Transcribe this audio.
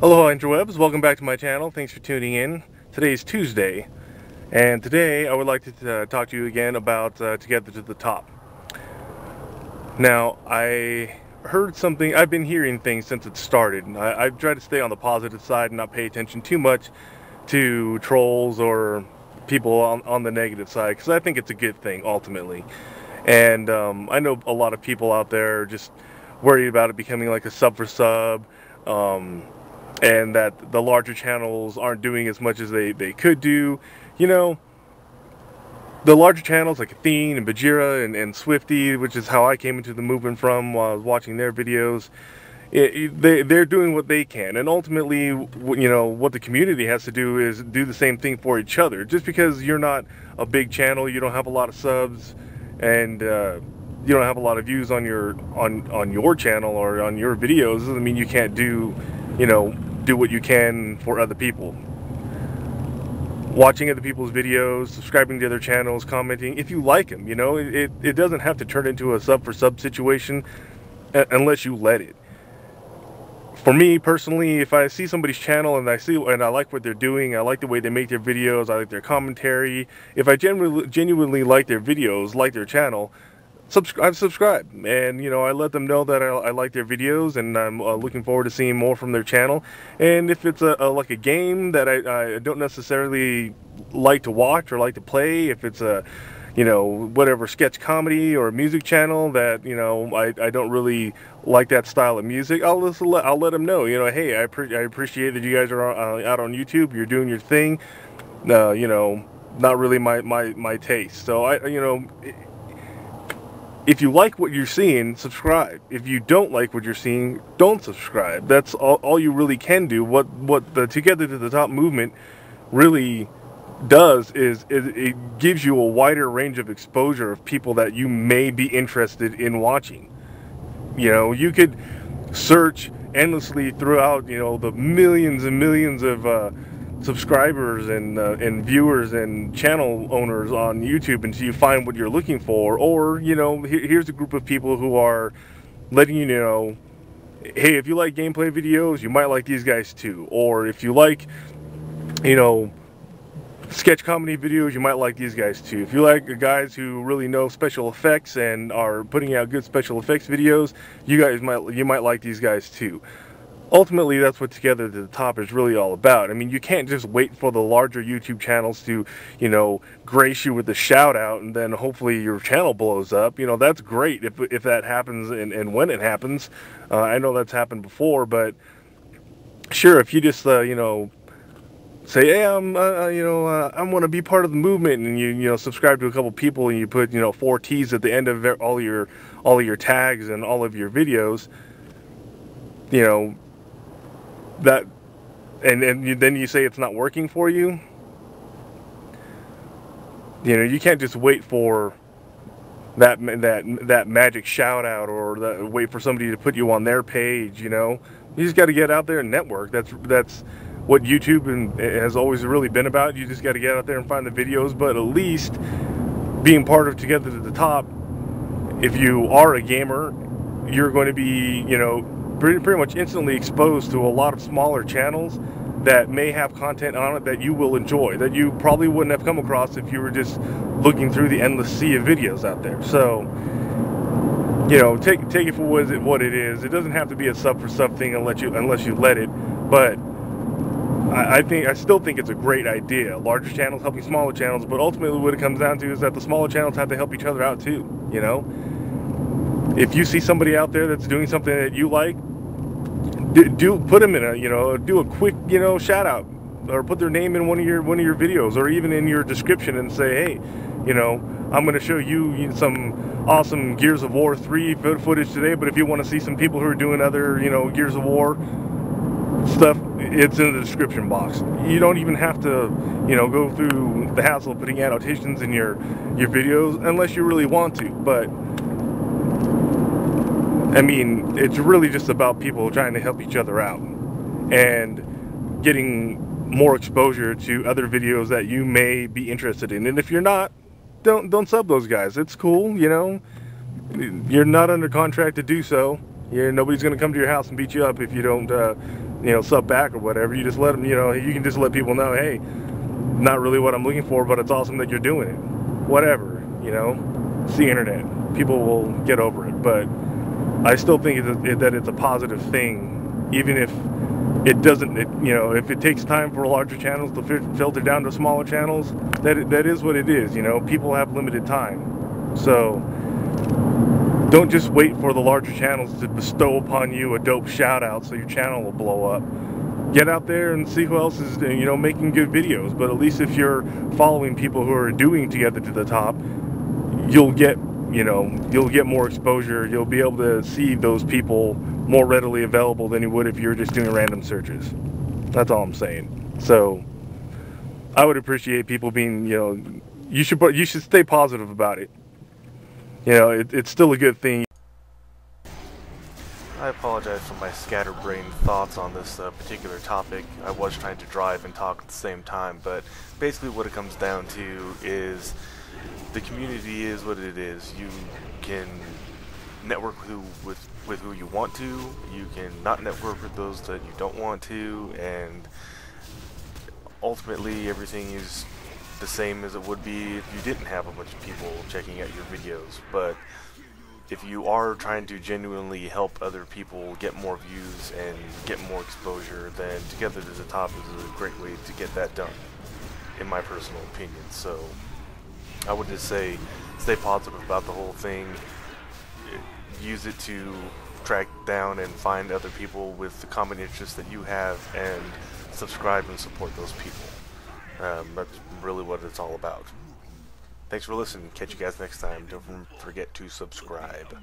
Aloha interwebs, welcome back to my channel. Thanks for tuning in. Today is Tuesday, and today I would like to talk to you again about Together to the Top. Now, I heard something, I've been hearing things since it started. I've tried to stay on the positive side and not pay attention too much to trolls or people on the negative side, because I think it's a good thing ultimately. And I know a lot of people out there are just worried about it becoming like a sub for sub, and that the larger channels aren't doing as much as they could do. You know, the larger channels like Athene and Bajira and Swifty, which is how I came into the movement from while I was watching their videos, they're doing what they can, and ultimately, you know, what the community has to do is do the same thing for each other. Just because you're not a big channel, you don't have a lot of subs, and you don't have a lot of views on your channel or on your videos, doesn't mean you can't do, you know, do what you can for other people. Watching other people's videos, subscribing to their channels, commenting, if you like them, you know, it doesn't have to turn into a sub for sub situation unless you let it. For me personally, if I see somebody's channel and I like what they're doing, I like the way they make their videos, I like their commentary, if I genuinely like their videos, like their channel, I subscribe, and you know, I let them know that I like their videos, and I'm looking forward to seeing more from their channel. And if it's like a game that I don't necessarily like to watch or like to play, if it's a, you know, whatever, sketch comedy or a music channel that, you know, I don't really like that style of music, I'll let them know, you know, hey, I appreciate that you guys are out on YouTube, you're doing your thing, you know, not really my taste. So you know, if you like what you're seeing, subscribe. If you don't like what you're seeing, don't subscribe. That's all you really can do. What the Together to the Top movement really does is it gives you a wider range of exposure of people that you may be interested in watching. You know, you could search endlessly throughout, you know, the millions and millions of subscribers and viewers and channel owners on YouTube until you find what you're looking for. Or, you know, here's a group of people who are letting you know, hey, if you like gameplay videos, you might like these guys too. Or if you like, you know, sketch comedy videos, you might like these guys too. If you like guys who really know special effects and are putting out good special effects videos, you might like these guys too. Ultimately, that's what Together to the Top is really all about. I mean, you can't just wait for the larger YouTube channels to, you know, grace you with a shout out and then hopefully your channel blows up. You know, that's great if that happens and when it happens. I know that's happened before, but sure, if you just, you know, say, hey, I want to be part of the movement, and you know, subscribe to a couple people, and you put, you know, 4 T's at the end of all of your tags and all of your videos, you know, that, and then you say it's not working for you. You know, you can't just wait for that magic shout out, or wait for somebody to put you on their page. You know, you just got to get out there and network. That's what YouTube has always really been about. You just got to get out there and find the videos. But at least being part of Together to the Top, if you are a gamer, you're going to be, you know, pretty much instantly exposed to a lot of smaller channels that may have content on it that you will enjoy, that you probably wouldn't have come across if you were just looking through the endless sea of videos out there. So, you know, take it for what it is. It doesn't have to be a sub for sub thing unless you let it. But I still think it's a great idea. Larger channels helping smaller channels, but ultimately what it comes down to is that the smaller channels have to help each other out too. You know, if you see somebody out there that's doing something that you like, put them in a, you know, do a quick, you know, shout out, or put their name in one of your videos, or even in your description, and say, hey, you know, I'm going to show you some awesome Gears of War 3 footage today, but if you want to see some people who are doing other, you know, Gears of War stuff, it's in the description box. You don't even have to, you know, go through the hassle of putting annotations in your videos unless you really want to. But I mean, it's really just about people trying to help each other out and getting more exposure to other videos that you may be interested in. And if you're not, don't sub those guys. It's cool, you know. You're not under contract to do so. Nobody's going to come to your house and beat you up if you don't, sub back or whatever. You just let them, you can just let people know, hey, not really what I'm looking for, but it's awesome that you're doing it. Whatever, it's the internet. People will get over it, but I still think that it's a positive thing, even if it doesn't, if it takes time for larger channels to filter down to smaller channels, that is what it is. People have limited time, so don't just wait for the larger channels to bestow upon you a dope shout out so your channel will blow up. Get out there and see who else is, making good videos. But at least if you're following people who are doing to get to the top, you'll get more exposure. You'll be able to see those people more readily available than you would if you were just doing random searches. That's all I'm saying. So I would appreciate people being, you should stay positive about it. It's still a good thing. I apologize for my scatterbrained thoughts on this particular topic. I was trying to drive and talk at the same time, but basically what it comes down to is the community is what it is. You can network with who you want to, you can not network with those that you don't want to, and ultimately everything is the same as it would be if you didn't have a bunch of people checking out your videos. But if you are trying to genuinely help other people get more views and get more exposure, then Together to the Top is a great way to get that done, in my personal opinion. So I would just say stay positive about the whole thing. Use it to track down and find other people with the common interests that you have, and subscribe and support those people. That's really what it's all about. Thanks for listening. Catch you guys next time. Don't forget to subscribe.